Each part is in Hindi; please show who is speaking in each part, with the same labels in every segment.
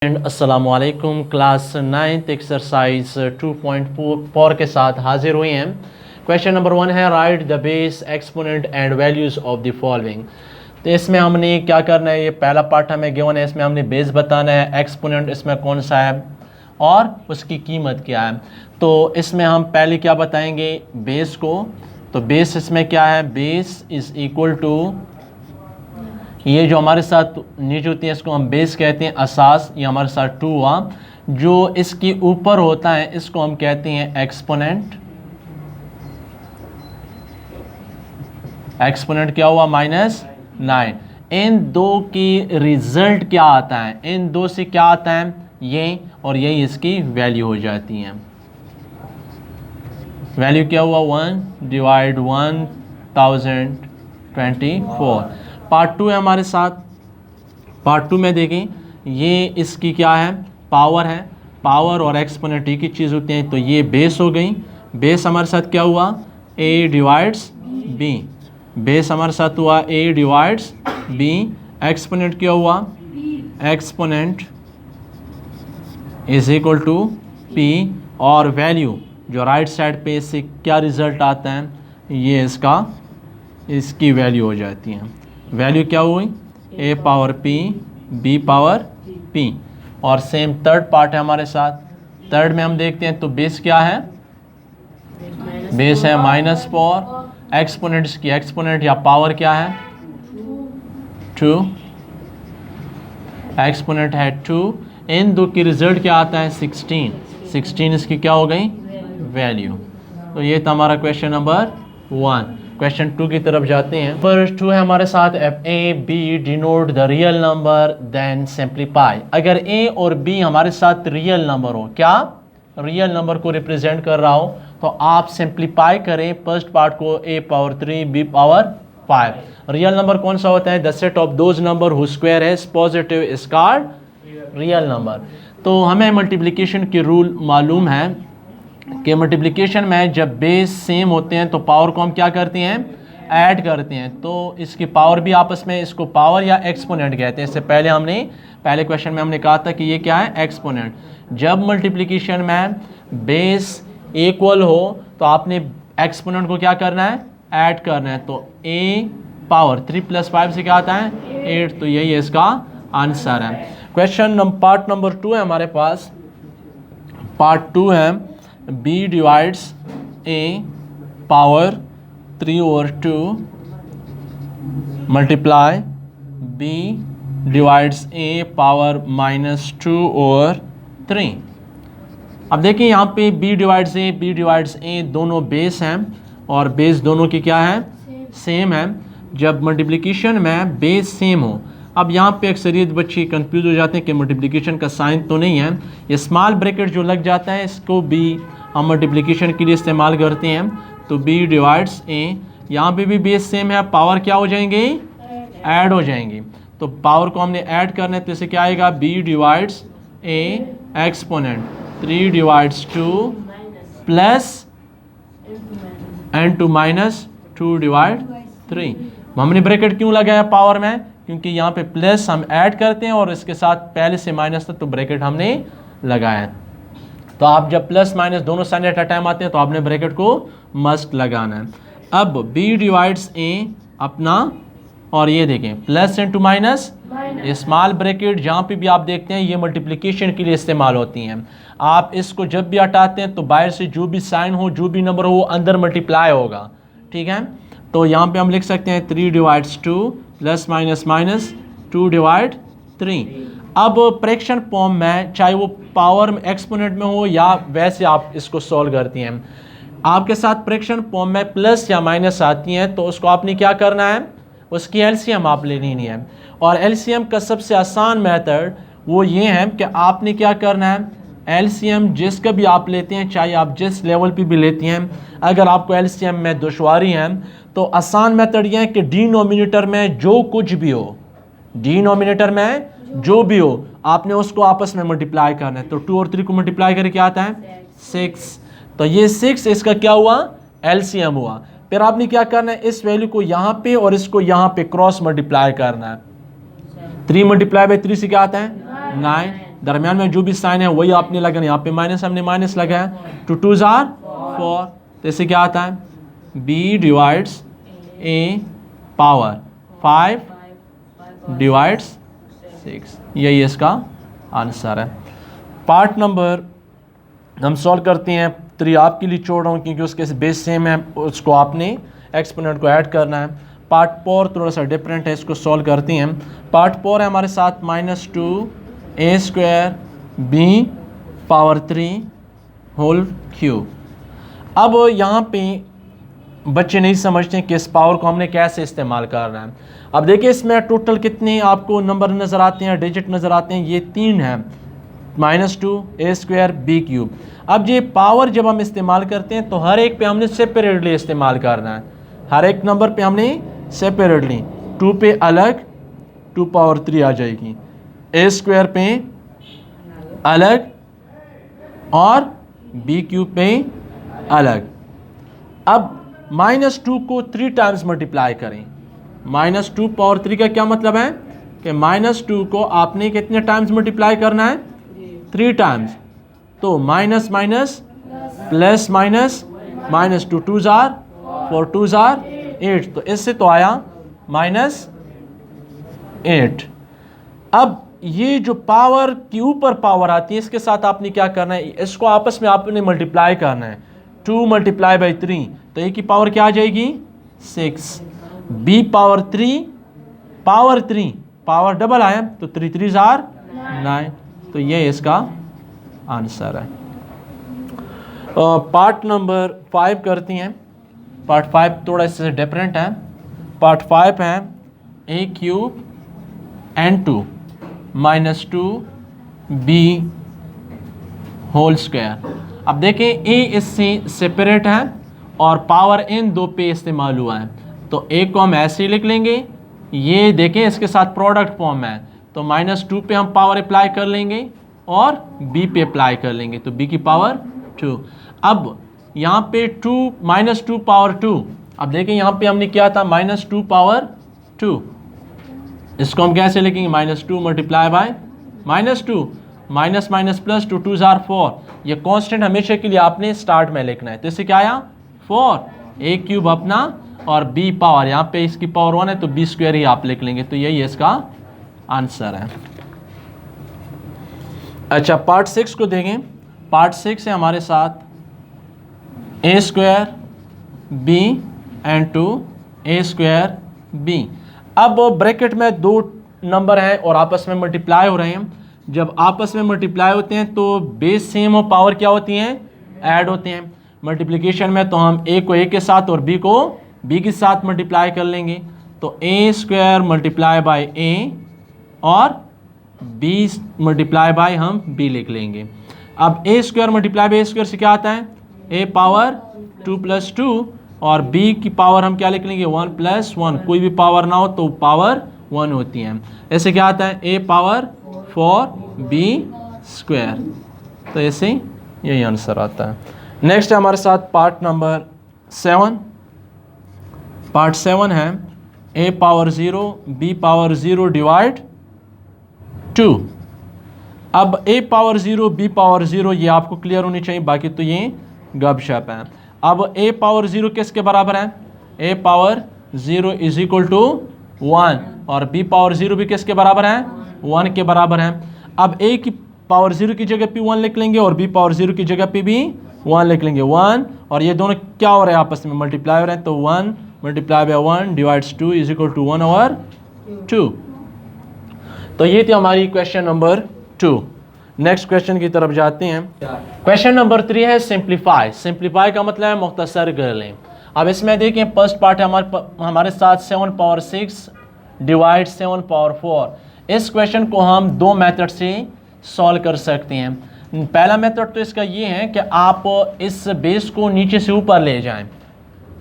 Speaker 1: अस्सलामुअलैकुम। क्लास 9th एक्सरसाइज 2.4 के साथ हाजिर हुए हैं। क्वेश्चन नंबर 1 है right the base exponent and values of the following. तो इसमें हमने क्या करना है, ये पहला पार्ट हमें गिवन है, इसमें हमने बेस बताना है, एक्सपोनेंट इसमें कौन सा है और उसकी कीमत क्या है। तो इसमें हम पहले क्या बताएंगे, बेस को। तो बेस इसमें क्या है, बेस इज़ इक्वल टू, ये जो हमारे साथ नीचे होती है इसको हम बेस कहते हैं, असास ये हमारे साथ 2 हुआ। जो इसके ऊपर होता है इसको हम कहते हैं एक्सपोनेंट। एक्सपोनेंट क्या हुआ, -9। इन दो की रिजल्ट क्या आता है, इन दो से क्या आता है, ये और यही इसकी वैल्यू हो जाती है। वैल्यू क्या हुआ, 1/1024। पार्ट 2 है हमारे साथ। पार्ट 2 में देखें, ये इसकी क्या है, पावर है। पावर और एक्सपोनेंट एक ही चीज़ होती हैं। तो ये बेस हो गई। बेस हमारे साथ क्या हुआ, a डिवाइड्स b। बेस हमारे साथ हुआ a डिवाइड्स b। एक्सपोनेंट क्या हुआ, exponent is equal to p। और वैल्यू जो राइट साइड पे इससे क्या रिजल्ट आता है, ये इसकी वैल्यू हो जाती है। वैल्यू क्या हुई, a power p b power p। और सेम थर्ड पार्ट है हमारे साथ। थर्ड में हम देखते हैं तो बेस क्या है, बेस है -4। एक्सपोनेंट्स की एक्सपोनेंट या पावर क्या है, 2। एक्सपोनेंट है 2। इन दो की रिजल्ट क्या आता है, 16 इसकी क्या हो गई, वैल्यू। तो ये था हमारा क्वेश्चन नंबर 1। क्वेश्चन 2 की तरफ जाते हैं। फर्स्ट 2 है हमारे साथ, if A B denote the real number then simplify. अगर ए और बी हमारे साथ रियल नंबर हो, क्या रियल नंबर को रिप्रेजेंट कर रहा हो, तो आप सिंप्लीफाई करें फर्स्ट पार्ट को, a power 3 b power 5। Real number कौन सा होता है, the set of those number who square है positive is called real number. तो हमें मल्टीप्लिकेशन की रूल मालूम है कि मल्टीप्लिकेशन में जब बेस सेम होते हैं तो पावर को हम क्या करते हैं, ऐड करते हैं। तो इसकी पावर भी आपस में, इसको पावर या एक्सपोनेंट कहते हैं। इससे पहले पहले क्वेश्चन में हमने कहा था कि ये क्या है, एक्सपोनेंट। जब मल्टीप्लिकेशन में बेस इक्वल हो तो आपने एक्सपोनेंट को क्या करना है, ऐड करना है। तो a पावर 3 + 5 से क्या आता है, 8। तो यही इसका आंसर है। क्वेश्चन पार्ट नंबर 2 है हमारे पास। पार्ट 2 है b divides a power 3/2 multiply b divides a power -2/3। अब देखिए यहाँ पे b डिवाइड्स a दोनों बेस हैं और बेस दोनों की क्या है, सेम है। जब मल्टीप्लिकेशन में बेस सेम हो, अब यहाँ पे अक्सरियत बच्चे कंफ्यूज हो जाते हैं कि मल्टीप्लिकेशन का साइन तो नहीं है। ये स्मॉल ब्रैकेट जो लग जाता है इसको भी हम मल्टीप्लिकेशन के लिए इस्तेमाल करते हैं। तो b डिवाइड्स a, यहाँ पे भी बेस सेम है, पावर क्या हो जाएंगे, ऐड हो जाएंगे। तो पावर को हमने ऐड करना है, तो इसे क्या आएगा, b divides a exponent 3 divides 2 plus n2 -2 divide 3। हमने ब्रैकेट क्यों लगाया पावर में, क्योंकि यहाँ पे प्लस हम ऐड करते हैं और इसके साथ पहले से माइनस था तो ब्रैकेट हमने लगाया। तो आप जब प्लस माइनस दोनों साइन एट अ टाइम आते हैं तो आपने ब्रैकेट को मस्ट लगाना है। अब b डिवाइड्स a अपना, और ये देखें plus into minus, small bracket जहाँ पे भी आप देखते हैं ये मल्टीप्लिकेशन के लिए इस्तेमाल होती हैं। आप इसको जब भी हटाते हैं तो बाहर से जो भी साइन हो, जो भी नंबर हो, वो अंदर मल्टीप्लाई होगा, ठीक है। तो यहाँ पे हम लिख सकते हैं 3 डिवाइड्स 2 प्लस माइनस 2 डिवाइड 3। अब फ्रैक्शन फॉर्म में, चाहे वो पावर एक्सपोनेंट में हो या वैसे आप इसको सॉल्व करती हैं, आपके साथ फ्रैक्शन फॉर्म में प्लस या माइनस आती हैं तो उसको आपने क्या करना है, उसकी एलसीएम आप लेनी है। और एलसीएम का सबसे आसान मेथड वो ये है कि आपने क्या करना है, एलसीएम जिसका भी आप लेते हैं, चाहे आप जिस लेवल पे भी लेती हैं, अगर आपको एलसीएम में दुश्वारी है तो आसान मेथड ये है कि डिनोमिनेटर में जो कुछ भी हो, डिनोमिनेटर में जो भी हो, आपने उसको आपस में मल्टीप्लाई करना है। तो 2 और 3 को मल्टीप्लाई करके क्या आता है, 6। तो ये 6 इसका क्या हुआ, एलसीएम हुआ। फिर आपने क्या करना है, इस वैल्यू को यहाँ पे और इसको यहाँ पे क्रॉस मल्टीप्लाई करना है। 3 × 3 से क्या आता है, 9। दरमियान में जो भी साइन है वही आपने लगाना, यहाँ पे माइनस हमने माइनस लगाया, 2 2s are 4, तो इससे क्या आता है b divides a power 5 divides 6, यही इसका आंसर है। पार्ट नंबर हम सॉल्व करते हैं 3, आपके लिए छोड़ रहा हूँ क्योंकि उसके बेस सेम है, उसको आपने एक्सपोनेंट को ऐड करना है। पार्ट 4 थोड़ा सा डिफरेंट है, इसको सॉल्व करते हैं। पार्ट 4 है हमारे साथ -2a² b power 3 whole cube. अब यहाँ पे बच्चे नहीं समझते कि इस पावर को हमने कैसे इस्तेमाल करना है। अब देखिए इसमें टोटल कितने आपको नंबर नज़र आते हैं, डिजिट नज़र आते हैं, ये 3 हैं, -2a² b³। अब ये पावर जब हम इस्तेमाल करते हैं तो हर एक पे हमने सेपरेटली इस्तेमाल करना है, हर एक नंबर पे हमने सेपरेटली, 2 पे अलग 2 पावर 3 आ जाएगी, a² पे अलग और b³ पे अलग। अब -2 को 3 टाइम्स मल्टीप्लाई करें, -2 पावर 3 का क्या मतलब है कि -2 को आपने कितने टाइम्स मल्टीप्लाई करना है, 3 टाइम्स। तो minus minus plus minus, -2 2s are 4 2s are 8, तो इससे तो आया -8। अब ये जो पावर के ऊपर पावर आती है इसके साथ आपने क्या करना है, इसको आपस में आपने मल्टीप्लाई करना है, 2 मल्टीप्लाई बाई 3, तो ए की पावर क्या आ जाएगी 6, b पावर 3 पावर डबल आया तो 3 3s are 9, तो ये इसका आंसर है। पार्ट नंबर 5 करती हैं। पार्ट 5 थोड़ा इससे डिफरेंट है। पार्ट 5 है a³ n2 -2b whole square. अब देखें a इससे सेपरेट है और पावर इन 2 पे इस्तेमाल हुआ है, तो a को हम ऐसे ही लिख लेंगे, ये देखें इसके साथ प्रोडक्ट फॉर्म है, तो -2 पे हम पावर अप्लाई कर लेंगे और b पे अप्लाई कर लेंगे, तो b की पावर 2। अब यहाँ पे -2 पावर 2, अब देखें यहाँ पे हमने किया था -2 पावर 2, इसको हम कैसे लिखेंगे, -2 multiply by -2, minus minus plus 2 2s are 4, ये कांस्टेंट हमेशा के लिए आपने स्टार्ट में लिखना है, तो इससे क्या आया 4, a³ अपना और b पावर, यहाँ पे इसकी पावर 1 है तो b² ही आप लिख लेंगे, तो यही इसका आंसर है। अच्छा पार्ट 6 को देखें। पार्ट 6 है हमारे साथ a² b n2 a² b। अब ब्रैकेट में 2 नंबर हैं और आपस में मल्टीप्लाई हो रहे हैं, जब आपस में मल्टीप्लाई होते हैं तो बेस सेम और पावर क्या होती हैं, ऐड होते हैं। मल्टीप्लिकेशन में तो हम a को a के साथ और b को b के साथ मल्टीप्लाई कर लेंगे, तो a² मल्टीप्लाई बाय a और b मल्टीप्लाई बाय हम b लिख लेंगे। अब a² मल्टीप्लाई बाय a² से क्या आता है, a पावर 2 + 2 और b की पावर हम क्या लिख लेंगे 1 + 1, कोई भी पावर ना हो तो पावर 1 होती है, ऐसे क्या आता है a पावर 4b², तो ऐसे यही आंसर आता है। नेक्स्ट है हमारे साथ पार्ट नंबर 7। पार्ट 7 है a power 0 b power 0 divide 2। अब a पावर 0 b पावर 0 ये आपको क्लियर होनी चाहिए, बाकी तो ये गपशप है। अब a पावर 0 किसके बराबर है, a पावर 0 = 1 और b पावर 0 भी किसके बराबर है, 1 के बराबर है। अब a की पावर 0 की जगह पे 1 लिख लेंगे और b पावर 0 की जगह पे भी 1 लिख लेंगे, 1 और ये दोनों क्या हो रहे हैं आपस में मल्टीप्लाई हो रहे हैं, तो 1 मल्टीप्लाई बाय 1 डिवाइड्स 2 = 1/2। तो ये थी हमारी क्वेश्चन नंबर 2। नेक्स्ट क्वेश्चन की तरफ जाते हैं। क्वेश्चन नंबर 3 है सिंप्लीफाई। सिंप्लीफाई का मतलब है मुख्तसर कर लें। अब इसमें देखें फर्स्ट पार्ट है हमारे साथ 7 पावर 6 डिवाइड 7 पावर 4। इस क्वेश्चन को हम 2 मेथड से सॉल्व कर सकते हैं। पहला मेथड तो इसका ये है कि आप इस बेस को नीचे से ऊपर ले जाएं।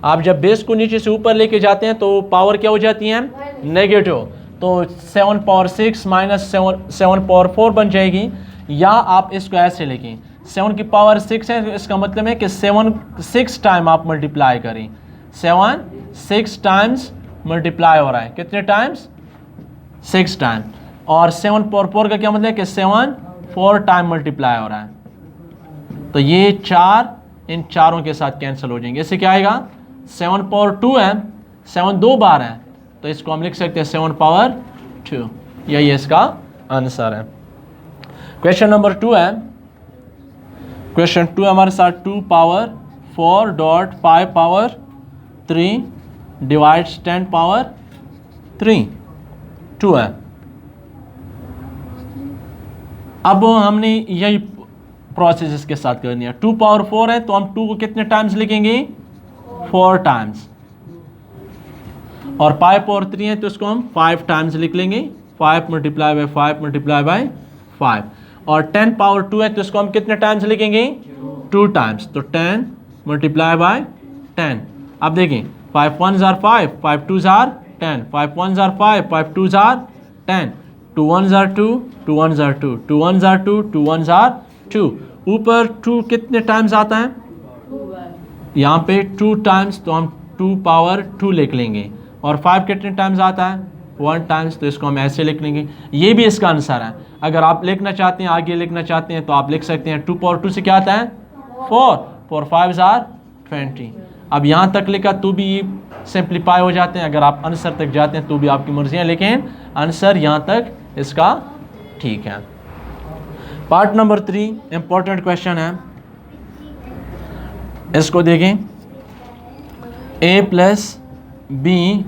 Speaker 1: आप जब बेस को नीचे से ऊपर लेके जाते हैं तो पावर क्या हो जाती है, नेगेटिव, तो 7 पावर 6 माइनस 7 पावर 4 बन जाएगी। या आप इसको ऐसे लिखें 7 की पावर 6 है, इसका मतलब है कि 7 6 टाइम आप मल्टीप्लाई करें, 7 6 टाइम्स मल्टीप्लाई हो रहा है, कितने टाइम्स 6 टाइम। और 7 पावर 4 का क्या मतलब है कि 7 4 टाइम मल्टीप्लाई हो रहा है, तो ये 4 इन चारों के साथ कैंसिल हो जाएंगे। इससे क्या आएगा 7 पावर 2 है, 7 2 बार है, तो इसको हम लिख सकते हैं 7 पावर 2। यही इसका आंसर है। क्वेश्चन नंबर 2 है, क्वेश्चन 2 हमारे साथ 2 power 4 dot 5 power 3 divides 10 power 3 2 है। अब हमने यही प्रोसेस इसके साथ करनी है। 2 पावर 4 है तो हम 2 को कितने टाइम्स लिखेंगे 4 टाइम्स, और 5 पावर 3 है तो इसको हम 5 टाइम्स लिख लेंगे, 5 मल्टीप्लाई बाय 5 मल्टीप्लाई बाय 5। और 10 पावर 2 है तो इसको हम कितने टाइम्स लिखेंगे 2 टाइम्स, तो 10 मल्टीप्लाई बाय 10। अब देखें 5 1s are 5, 5 2s are 10, 5 1s are 5, 5 2s are 10, 2 1s are 2, 2 1s are 2, 2 1s are 2, 2 1s are 2। ऊपर 2 कितने टाइम्स आता है, यहाँ पे 2 टाइम्स, तो हम 2 पावर 2 लिख लेंगे। और 5 कितने टाइम्स आता है 1 टाइम्स, तो इसको हम ऐसे लिख लेंगे। ये भी इसका आंसर है। अगर आप लिखना चाहते हैं, आगे लिखना चाहते हैं, तो आप लिख सकते हैं 2 पावर 2 से क्या आता है 4, 4 5s are 20। अब यहाँ तक लिखा तो भी सिंप्लीफाई हो जाते हैं, अगर आप आंसर तक जाते हैं तो भी आपकी मर्जी है, लेकिन आंसर यहाँ तक इसका ठीक है। पार्ट नंबर 3 इंपॉर्टेंट क्वेश्चन है, इसको देखें। a plus B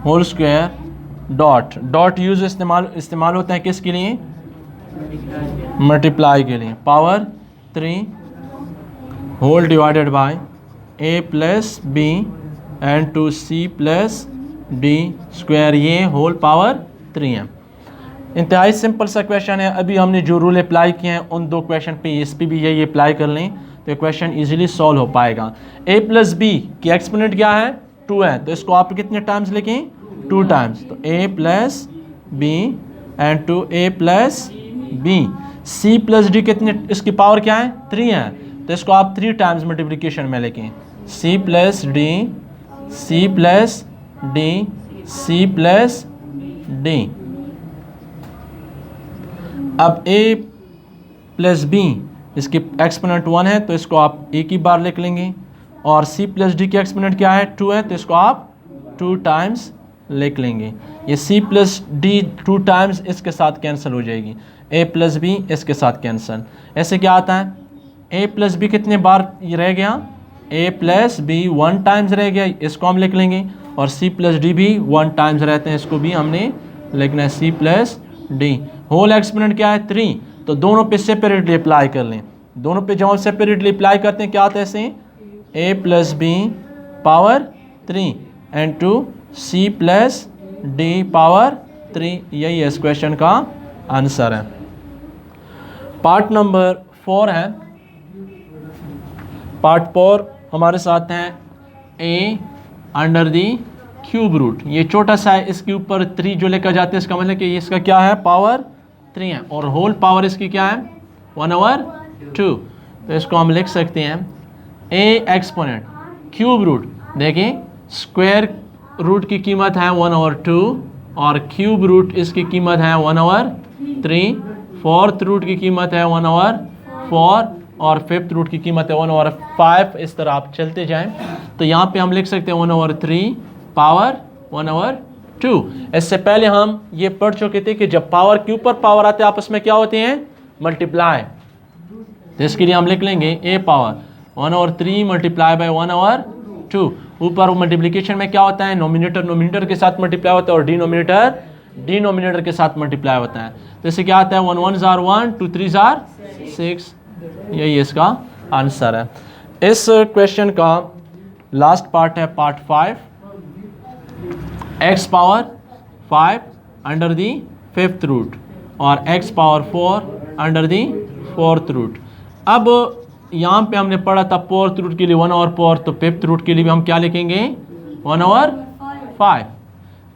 Speaker 1: whole square dot, dot use इस्तेमाल होता है किसके लिए, मल्टीप्लाई के लिए। Power 3 whole divided by a plus B and to c plus D square, ये होल पावर 3 है। इंतहाई सिंपल सा क्वेश्चन है। अभी हमने जो रूल अप्लाई किए हैं उन 2 क्वेश्चन पे इस पर भी यही अप्लाई कर लें तो क्वेश्चन इजीली सॉल्व हो पाएगा। a प्लस बी की एक्सपोनेंट क्या है 2 है, तो इसको आप कितने टाइम्स लिखें 2 टाइम्स, तो a plus B and to a plus B. c plus D कितने, इसकी पावर क्या है 3 है, तो इसको आप 3 टाइम्स मल्टीप्लिकेशन में लिखें, c plus D, c plus D, c plus D. अब a प्लस बी इसकी एक्सपोनेंट 1 है, तो इसको आप एक ही बार लिख लेंगे। और c प्लस डी की एक्सपोनेंट क्या है 2 है, तो इसको आप 2 टाइम्स लिख लेंगे। ये c प्लस डी 2 टाइम्स इसके साथ कैंसिल हो जाएगी, a प्लस बी इसके साथ कैंसिल। ऐसे क्या आता है a प्लस बी कितने बार ये रह गया, a प्लस बी 1 टाइम्स रह गया, इसको हम लिख लेंगे। और c प्लस डी भी 1 टाइम्स रहते हैं, इसको भी हमने लिखना है c plus D. Whole exponent क्या है 3, तो दोनों पे सेपरेटली अप्लाई कर लें। दोनों पे जब हम सेपरेटली अप्लाई करते हैं क्या आता है ऐसे, a plus B power 3 and to c plus D power 3। यही इस क्वेश्चन का आंसर है। पार्ट नंबर 4 है, पार्ट 4 हमारे साथ हैं a under the cube root. ये छोटा सा है, इसके ऊपर 3 जो लेकर जाते हैं इसका मतलब कि इसका क्या है पावर 3 है, और होल पावर इसकी क्या है 1/2। तो इसको हम लिख सकते हैं a एक्सपोनेंट क्यूब रूट। देखिए स्क्वायर रूट की कीमत है 1/2 और क्यूब रूट इसकी कीमत है 1/3, फोर्थ रूट की कीमत है 1/4 और फिफ्थ रूट की कीमत है 1/5। इस तरह आप चलते जाएं तो यहाँ पे हम लिख सकते हैं 1/3 पावर 1/2। इससे पहले हम ये पढ़ चुके थे कि जब पावर के ऊपर पावर आते हैं आपस में क्या होते हैं मल्टीप्लाई। तो इसके लिए हम लिख लेंगे a पावर 1/3 मल्टीप्लाई बाय 1/2। ऊपर मल्टीप्लिकेशन में क्या होता है, नोमिनेटर नोमिनेटर के साथ मल्टीप्लाई होता है और डिनोमिनेटर डिनोमिनेटर के साथ मल्टीप्लाई होता है। तो इससे क्या आता है 1 1s are 1, 2 3s are 6। यही इसका आंसर है। इस क्वेश्चन का लास्ट पार्ट है part 5, x power 5 under the 5th root और x power 4 under the 4th root. अब यहाँ पे हमने पढ़ा था 4th रूट के लिए 1/4, तो 5th रूट के लिए भी हम क्या लिखेंगे 1/5।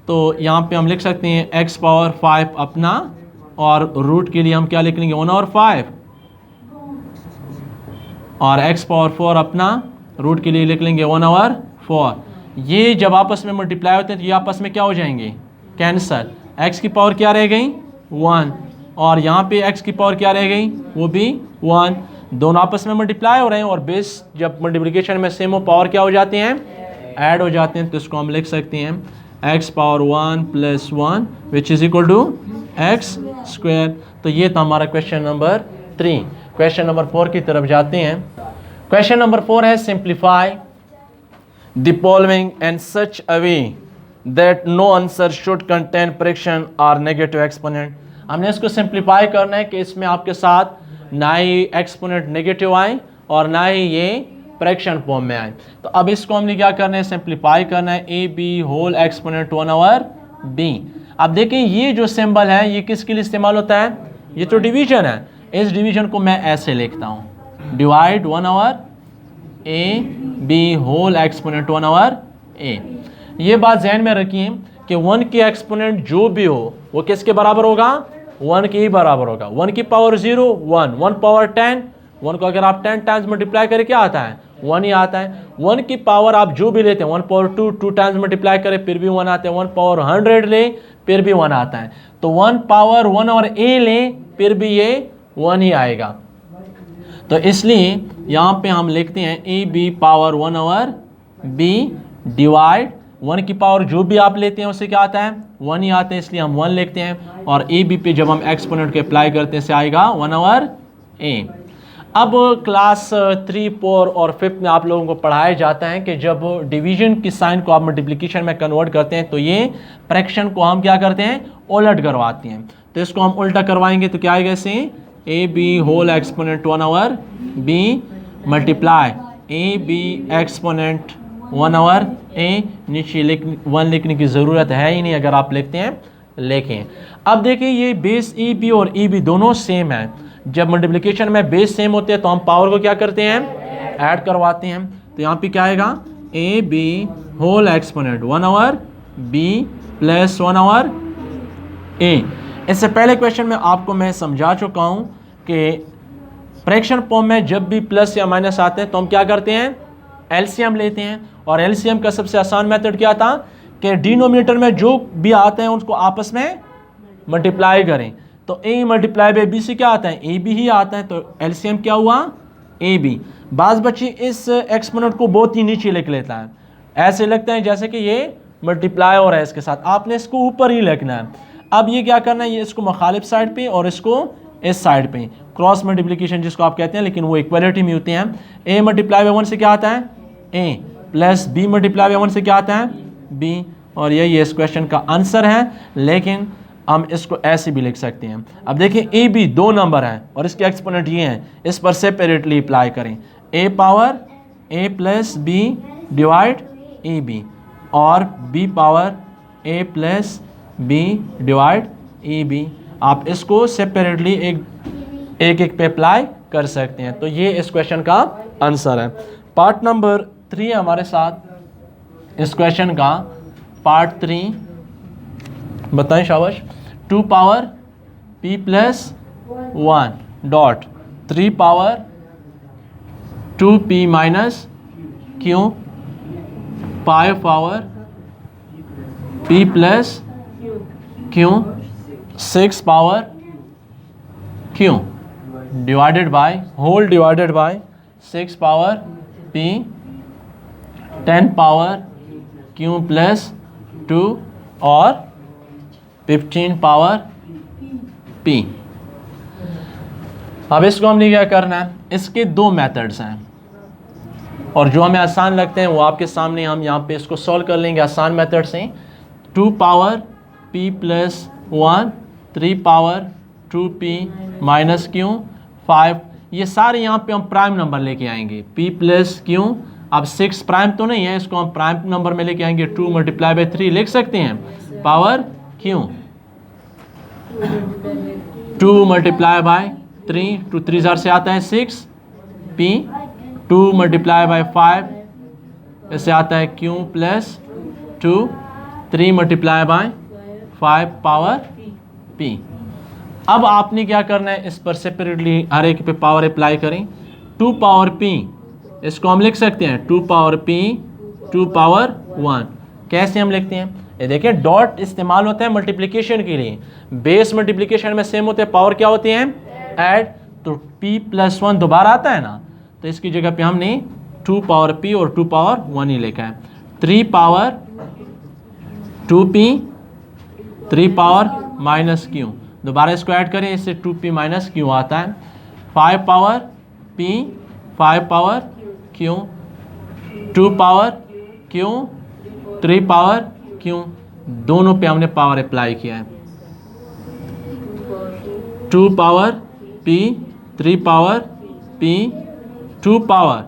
Speaker 1: तो यहाँ पे हम लिख सकते हैं x पावर 5 अपना और रूट के लिए हम क्या लिख लेंगे 1/5 और x पावर 4 अपना रूट के लिए लिख लेंगे 1/4। ये जब आपस में मल्टीप्लाई होते हैं तो ये आपस में क्या हो जाएंगे कैंसल। x की पावर क्या रह गई 1 और यहाँ पे x की पावर क्या रह गई, वो भी 1। दोनों आपस में मल्टीप्लाई हो रहे हैं और बेस जब मल्टीप्लिकेशन में सेम हो पावर क्या हो जाते हैं, ऐड हो जाते हैं। तो इसको हम लिख सकते हैं x power 1 + 1 which is equal to x square. तो ये था हमारा क्वेश्चन नंबर 3। क्वेश्चन नंबर 4 की तरफ जाते हैं। क्वेश्चन नंबर 4 है simplify the following and such a way that no answer should contain fraction और नेगेटिव एक्सपोनेंट। हमने इसको सिंप्लीफाई करना है कि इसमें आपके साथ ना ही एक्सपोनेंट नेगेटिव आए और ना ही ये फ्रैक्शन फॉर्म में आए। तो अब इसको हमने क्या करना है, सिंप्लीफाई करना है। A B whole exponent 1/b। अब देखें ये जो सिंबल है ये किसके लिए इस्तेमाल होता है, ये तो डिवीजन है। इस डिवीजन को मैं ऐसे लिखता हूँ, divide 1/a whole exponent 1/a। ये बात ध्यान में रखिए कि 1 की एक्सपोनेंट जो भी हो वो किसके बराबर होगा, 1 के ही बराबर होगा। 1 की पावर 0 1, 1 पावर 10, 1 को अगर आप 10 टाइम्स मल्टीप्लाई करें क्या आता है, 1 ही आता है। 1 की पावर आप जो भी लेते हैं, 1 पावर 2, 2 टाइम्स मल्टीप्लाई करें फिर भी 1 आता है। 1 पावर 100 ले फिर भी 1 आता है। तो 1 पावर 1 और a ले फिर भी ये 1 ही आएगा। तो इसलिए यहाँ पे हम लिखते हैं A B power 1/b divide 1 की पावर जो भी आप लेते हैं उससे क्या आता है, 1 ही आता है, इसलिए हम 1 लिखते हैं। और ए बी पे जब हम एक्सपोनेंट को अप्लाई करते हैं से आएगा 1/a। अब क्लास 3, 4 और 5 में आप लोगों को पढ़ाया जाता है कि जब डिवीजन की साइन को आप मल्टीप्लिकेशन में कन्वर्ट करते हैं तो ये फ्रैक्शन को हम क्या करते हैं, उलट करवाते हैं। तो इसको हम उल्टा करवाएंगे तो क्या आएगा, इसे A B whole exponent 1/b multiply A B exponent 1/a। नीचे 1 लिखने की ज़रूरत है ही नहीं, अगर आप लिखते हैं लिखें। अब देखिए ये बेस ए बी और ई बी दोनों सेम है। जब मल्टीप्लिकेशन में बेस सेम होते हैं तो हम पावर को क्या करते हैं, ऐड करवाते हैं। तो यहाँ पे क्या आएगा, ए B whole exponent 1/b + 1/a। इससे पहले क्वेश्चन में आपको मैं समझा चुका हूँ कि फ्रैक्शन फॉर्म में जब भी प्लस या माइनस आते हैं तो हम क्या करते हैं, एलसीएम लेते हैं। और एलसीएम का सबसे आसान मेथड क्या था कि डिनोमिनेटर में जो भी आते हैं उसको आपस में मल्टीप्लाई करें। तो a मल्टीप्लाई बाई बी से क्या आता है, ए बी ही आता है। तो एलसीएम क्या हुआ, ए बी। बाज़ बच्चे इस एक्सपोनेंट को बहुत ही नीचे लिख लेता है, ऐसे लगता है जैसे कि ये मल्टीप्लाई हो रहा है इसके साथ, आपने इसको ऊपर ही लिखना है। अब ये क्या करना है, ये इसको मुखालिफ साइड पे और इसको इस साइड पे क्रॉस मल्टीप्लिकेशन जिसको आप कहते हैं, लेकिन वो इक्वलिटी में होते हैं। a मल्टीप्लाई बाई 1 से क्या आता है, a plus b multiply by 1 से क्या आता है, b। और यही इस क्वेश्चन का आंसर है, लेकिन हम इसको ऐसे भी लिख सकते हैं। अब देखिए ए बी 2 नंबर हैं और इसके एक्सपोनेंट ये हैं, इस पर सेपरेटली अप्लाई करें। a power a + b divide A B और b power a + b divide A B. आप इसको सेपरेटली एक पे अप्लाई कर सकते हैं। तो ये इस क्वेश्चन का आंसर है। पार्ट नंबर 3 हमारे साथ इस क्वेश्चन का पार्ट 3 बताएं शाबाश। 2 power p + 1 dot 3 power 2p - q 5 power p + q 6 power q divided by whole divided by 6 power p 10 power q + 2 और 15 पावर p। अब इसको हमने क्या करना है, इसके 2 मेथड्स हैं और जो हमें आसान लगते हैं वो आपके सामने हम यहाँ पे इसको सॉल्व कर लेंगे आसान मेथड से। 2 power p + 1 3 power 2p - q 5, ये सारे यहाँ पे हम प्राइम नंबर लेके आएंगे। p + q, अब 6 प्राइम तो नहीं है, इसको हम प्राइम नंबर में लेके आएंगे। 2 मल्टीप्लाई बाई 3 लिख सकते हैं, पावर q 2 मल्टीप्लाई बाई 3, 2 3 ज़ार से आता है 6 p 2 मल्टीप्लाई बाई 5 इससे आता है q + 2 3 multiply by 5 power p। अब आपने क्या करना है, इस पर सेपरेटली हर एक पे पावर अप्लाई करें। 2 पावर p इसको हम लिख सकते हैं 2 पावर p 2 पावर 1। कैसे हम लिखते हैं, ये देखें डॉट इस्तेमाल होता है मल्टीप्लिकेशन के लिए, बेस मल्टीप्लिकेशन में सेम होते हैं, पावर क्या होती है ऐड, तो p+1 दोबारा आता है ना, तो इसकी जगह पे हमने 2 पावर p और 2 पावर 1 ही लिखा है। 3 power 2p 3 power minus q, दोबारा इसको ऐड करें, इससे 2p माइनस q आता है। 5 power p 5 power q 2 power q 3 power q, दोनों पे हमने पावर अप्लाई किया है। 2 power p 3 power p 2 power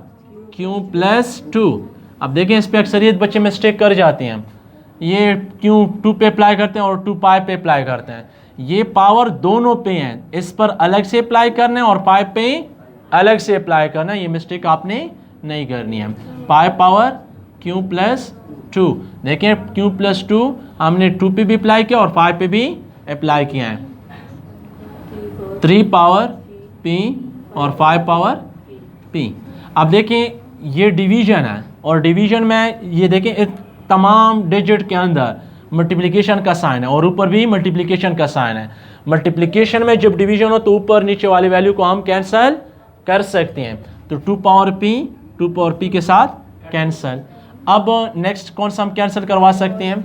Speaker 1: q plus 2। अब देखें इस पे अक्सरियत बच्चे मिस्टेक कर जाते हैं, ये क्यों 2 पे अप्लाई करते हैं और 2 पाई पे अप्लाई करते हैं, ये पावर दोनों पे हैं, इस पर अलग से अप्लाई करना है और पाई पे अलग से अप्लाई करना है, ये मिस्टेक आपने नहीं करनी है। पाई पावर q प्लस 2, देखिए q प्लस 2 हमने 2 पे भी अप्लाई किया और 5 पे भी अप्लाई किया है। 3 पावर p और 5 पावर p। अब देखें ये डिवीजन है और डिवीजन में ये देखें इस तमाम डिजिट के अंदर मल्टीप्लिकेशन का साइन है और ऊपर भी मल्टीप्लिकेशन का साइन है। मल्टीप्लिकेशन में जब डिवीजन हो तो ऊपर नीचे वाली वैल्यू को हम कैंसिल कर सकते हैं, तो 2 पावर p के साथ कैंसिल। अब नेक्स्ट कौन सा हम कैंसिल करवा सकते हैं,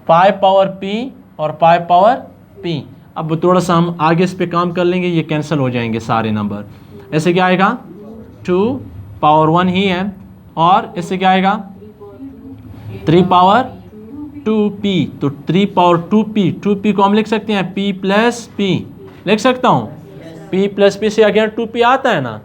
Speaker 1: 5 पावर p और 5 पावर p। अब थोड़ा सा हम आगे इस पे काम कर लेंगे, ये कैंसिल हो जाएंगे सारे नंबर। ऐसे क्या आएगा 2 पावर 1 ही है, और इससे क्या आएगा 3 पावर 2p, तो 3 पावर 2p को हम लिख सकते हैं p प्लस p, लिख सकता हूँ p प्लस p से अगेन 2p आता है ना।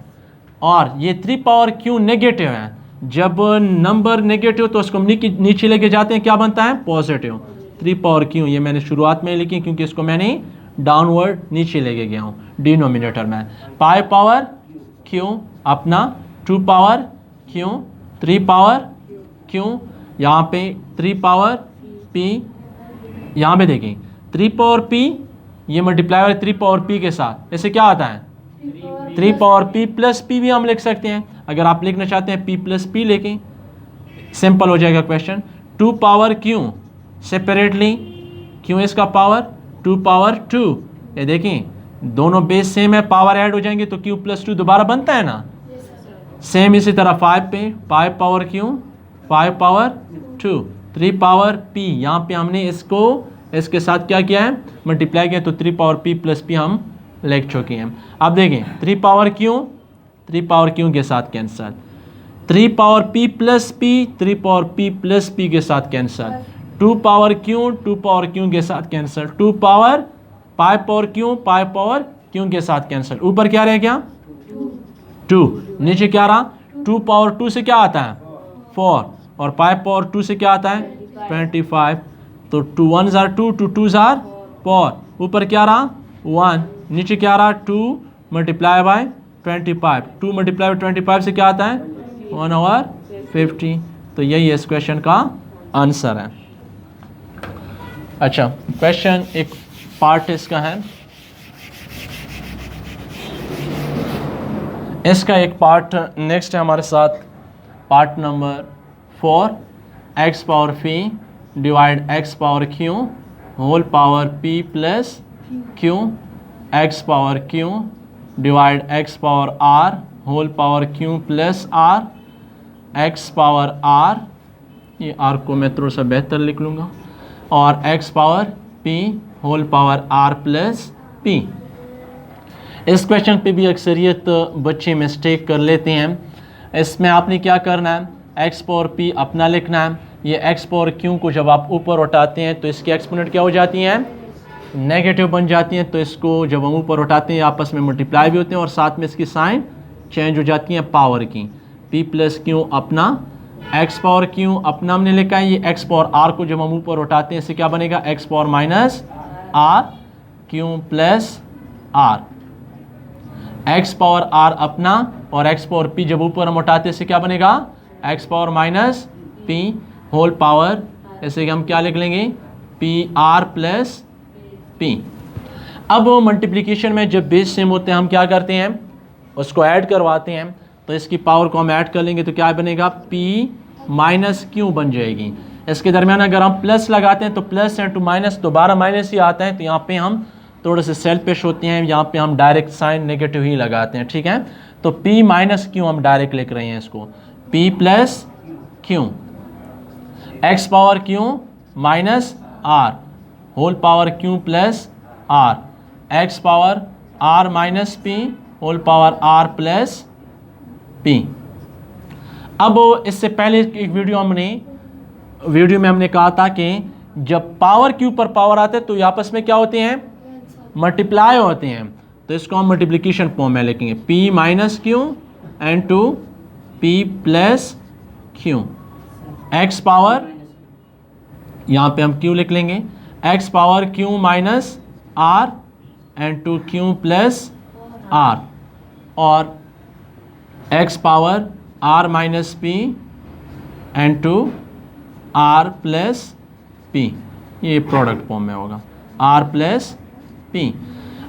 Speaker 1: और ये 3 पावर q नेगेटिव है, जब नंबर नेगेटिव तो उसको नीचे लेके जाते हैं, क्या बनता है पॉजिटिव। 3 पावर q ये मैंने शुरुआत में लिखी क्योंकि इसको मैंने डाउनवर्ड नीचे लेके गया हूँ डिनोमिनेटर में। 5 पावर q अपना 2 पावर q 3 पावर q, यहाँ पे 3 पावर p, यहाँ पे देखें 3 पावर p ये मल्टीप्लाई 3 पावर p के साथ, ऐसे क्या आता है 3 पावर p प्लस p भी हम लिख सकते हैं। अगर आप लिखना चाहते हैं p प्लस p लेके सिंपल हो जाएगा question. 2 power q separately q इसका पावर 2 पावर 2, ये देखें दोनों बेस सेम है, पावर ऐड हो जाएंगे तो q प्लस 2 दोबारा बनता है ना। सेम इसी तरह 5 पे 5 power q 5 power 2 3 power p, यहाँ पे हमने इसको इसके साथ क्या किया है मल्टीप्लाई किया, तो 3 पावर p प्लस p हम लिख चुके हैं। अब देखें 3 पावर q के साथ cancel, 3 power p plus p 3 power p plus p के साथ कैंसिल, 2 पावर q के साथ कैंसिल, 2 पावर 5 पावर q के साथ कैंसिल। ऊपर क्या रह गया 2, नीचे क्या रहा 2 पावर 2 से क्या आता है 4 और 5 पावर 2 से क्या आता है 25, तो 2 1s are 2 2 2s are 4, ऊपर क्या रहा 1, नीचे क्या रहा 2 मल्टीप्लाई बाय 25, 2 मल्टीप्लाई बाय 25 से क्या आता है 1/50। तो यही इस क्वेश्चन का आंसर है। अच्छा क्वेश्चन एक पार्ट इसका है, इसका एक पार्ट नेक्स्ट है हमारे साथ, part number 4, x power p divide x power q whole power p plus q, x power q divide x power r whole power q plus r, x power r, ये r को मैं थोड़ा सा बेहतर लिख लूँगा, और x power p whole power r plus p। इस क्वेश्चन पे भी अक्सरियत बच्चे मिस्टेक कर लेते हैं। इसमें आपने क्या करना है, x पावर p अपना लिखना है, ये x पावर q को जब आप ऊपर उठाते हैं तो इसकी एक्सपोनेंट क्या हो जाती हैं नेगेटिव बन जाती हैं, तो इसको जब हम ऊपर उठाते हैं आपस में मल्टीप्लाई भी होते हैं और साथ में इसकी साइन चेंज हो जाती हैं पावर की। p प्लस q अपना, x पावर q अपना हमने लिखा है, ये x पावर r को जब हम ऊपर उठाते हैं इससे क्या बनेगा x power minus r q plus r, x power r अपना और x पावर p जब ऊपर हम उठाते हैं इससे क्या बनेगा x power minus p whole power, ऐसे हम क्या लिख लेंगे p r प्लस p। अब मल्टीप्लिकेशन में जब बेस सेम होते हैं हम क्या करते हैं उसको ऐड करवाते हैं, तो इसकी पावर को हम ऐड कर लेंगे तो क्या बनेगा p माइनस q बन जाएगी। इसके दरमियान अगर हम प्लस लगाते हैं तो प्लस इंटू माइनस दोबारा माइनस ही आता है, तो यहाँ पे हम थोड़े से सेल्फिश होते हैं, यहाँ पे हम डायरेक्ट साइन नेगेटिव ही लगाते हैं, ठीक है। तो p माइनस क्यू हम डायरेक्ट लिख रहे हैं इसको, p plus q x power q minus r whole power q plus r x power r minus p whole power r plus p. अब इससे पहले एक वीडियो में हमने कहा था कि जब पावर क्यू पर पावर आते हैं तो ये आपस में क्या होते हैं, मल्टीप्लाई होते हैं। तो इसको हम मल्टीप्लिकेशन फॉर्म में लिखेंगे, p minus q into p plus q x power, यहाँ पे हम q लिख लेंगे, x power q minus r into q plus r और x power r minus p into r plus p, ये प्रोडक्ट फॉर्म में होगा r प्लस p।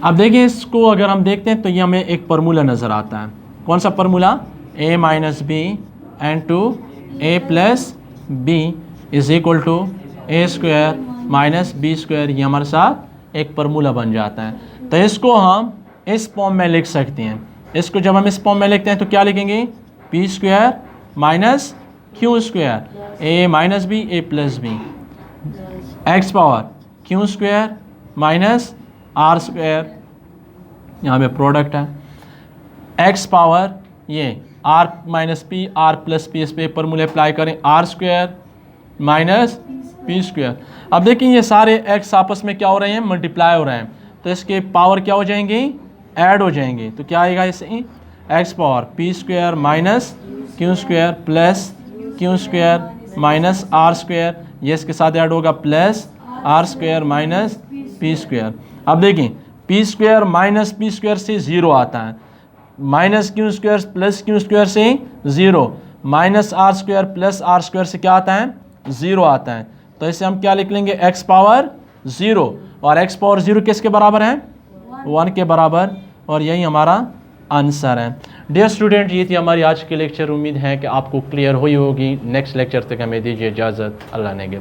Speaker 1: अब देखिए इसको अगर हम देखते हैं तो ये हमें एक फार्मूला नज़र आता है, कौन सा formula, a minus b into a plus b is equal to a square minus b square, ये हमारे साथ एक फार्मूला बन जाता है। तो इसको हम इस फॉर्म में लिख सकते हैं। इसको जब हम इस फॉर्म में लिखते हैं तो क्या लिखेंगे, p square minus q square, a minus b a plus b, x power q square minus r square, यहाँ पे प्रोडक्ट है, एक्स पावर ये r minus p r plus p, इस पे फॉर्मूले अप्लाई करें, r square minus p square. अब देखिए ये सारे एक्स आपस में क्या हो रहे हैं, मल्टीप्लाई हो रहे हैं, तो इसके पावर क्या हो जाएंगे, ऐड हो जाएंगे। तो क्या आएगा इससे, x power p square minus q square plus q square minus r square, ये इसके साथ ऐड होगा plus r square minus p square. अब देखिए p square minus p square से ज़ीरो आता है, minus q square plus q square से zero, minus r square plus r square से क्या आता है, ज़ीरो आता है। तो इसे हम क्या लिख लेंगे, एक्स पावर ज़ीरो, और एक्स पावर ज़ीरो किसके बराबर है, 1 के बराबर, और यही हमारा आंसर है। डियर स्टूडेंट, ये थी हमारी आज की लेक्चर। उम्मीद है कि आपको क्लियर हुई होगी। नेक्स्ट लेक्चर तक हमें दीजिए इजाज़त। अल्लाह ने के